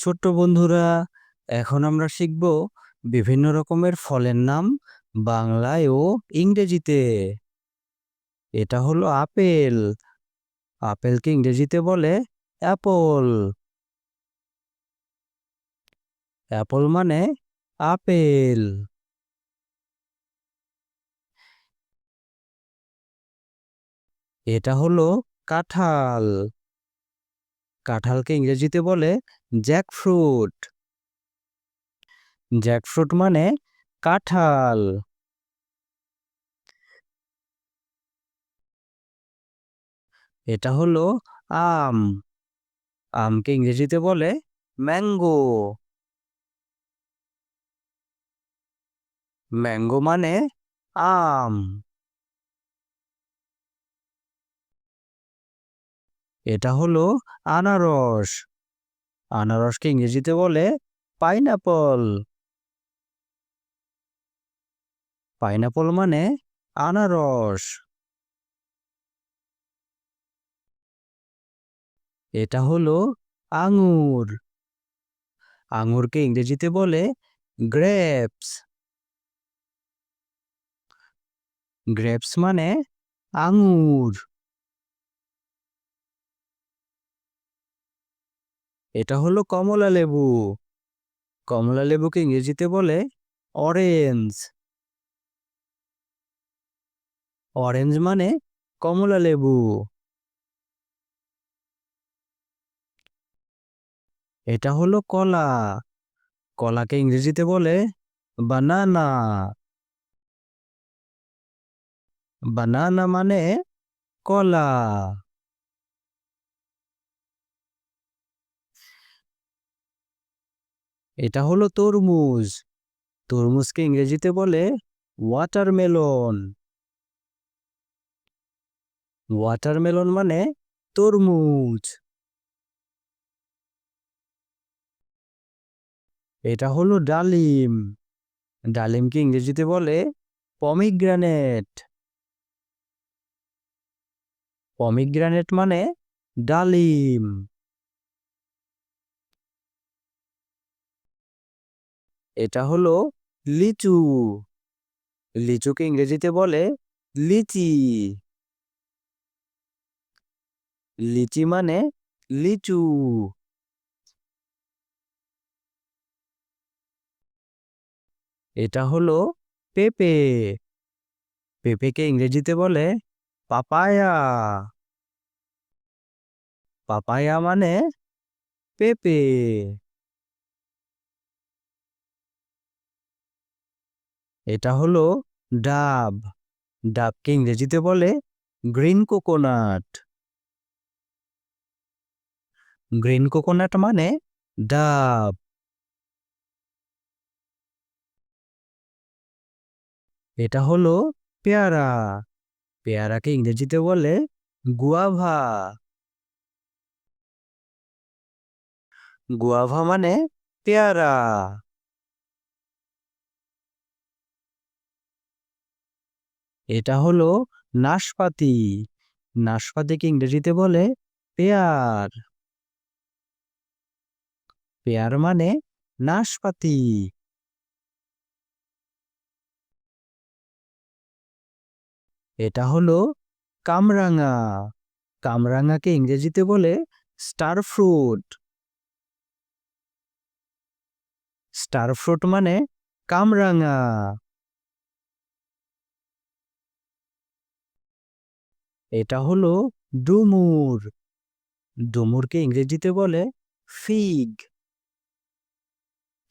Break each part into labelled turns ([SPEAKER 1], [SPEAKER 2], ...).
[SPEAKER 1] ছোট্ট বন্ধুরা, এখন আমরা শিখব বিভিন্ন রকমের ফলের নাম বাংলায় ও ইংরেজিতে। এটা হলো আপেল। আপেলকে ইংরেজিতে বলে অ্যাপল। অ্যাপল মানে আপেল। এটা হলো কাঁঠাল। কাঁঠালকে ইংরেজিতে বলে জ্যাকফ্রুট। জ্যাকফ্রুট মানে কাঁঠাল। এটা হলো আম। আমকে ইংরেজিতে বলে ম্যাঙ্গো। ম্যাঙ্গো মানে আম। এটা হলো আনারস। আনারসকে ইংরেজিতে বলে পাইনাপল। পাইনাপল মানে আনারস। এটা হলো আঙুর। আঙুরকে ইংরেজিতে বলে গ্রেপস। গ্রেপস মানে আঙুর। এটা হলো কমলা লেবু। কমলা লেবুকে ইংরেজিতে বলে অরেঞ্জ। অরেঞ্জ মানে কমলা লেবু। এটা হলো কলা। কলাকে ইংরেজিতে বলে বানানা। বানানা মানে কলা। এটা হলো তরমুজ। তরমুজকে ইংরেজিতে বলে ওয়াটারমেলন। ওয়াটারমেলন মানে তরমুজ। এটা হলো ডালিম। ডালিমকে ইংরেজিতে বলে পমিগ্রানেট। পমিগ্রানেট মানে ডালিম। এটা হলো লিচু। লিচুকে ইংরেজিতে বলে লিচি। লিচি মানে লিচু। এটা হলো পেঁপে। পেঁপেকে ইংরেজিতে বলে পাপায়া। পাপায়া মানে পেঁপে। এটা হলো ডাব। ডাবকে ইংরেজিতে বলে গ্রিন কোকোনাট। গ্রিন কোকোনাট মানে ডাব। এটা হলো পেয়ারা। পেয়ারাকে ইংরেজিতে বলে গুয়াভা। গুয়াভা মানে পেয়ারা। এটা হলো নাশপাতি। নাশপাতিকে ইংরেজিতে বলে পেয়ার। পেয়ার মানে নাশপাতি। এটা হলো কামরাঙা। কামরাঙাকে ইংরেজিতে বলে স্টার ফ্রুট। স্টার ফ্রুট মানে কামরাঙা। এটা হলো ডুমুর। ডুমুরকে ইংরেজিতে বলে ফিগ।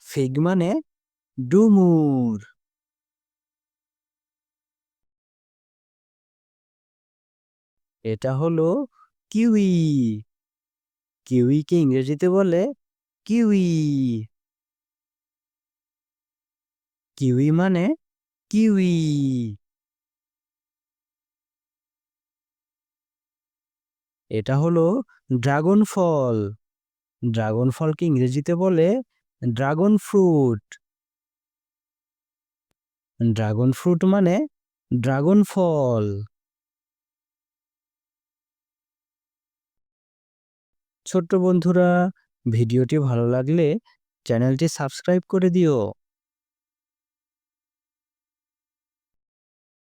[SPEAKER 1] ফিগ মানে ডুমুর। এটা হলো কিউই। কিউইকে ইংরেজিতে বলে কিউই। কিউই মানে কিউই। এটা হলো ড্রাগন ফল। ড্রাগন ফলকে ইংরেজিতে বলে ড্রাগন ফ্রুট। ড্রাগন ফ্রুট মানে ড্রাগন ফল। ছোট্ট বন্ধুরা, ভিডিওটি ভালো লাগলে চ্যানেলটি সাবস্ক্রাইব করে দিও।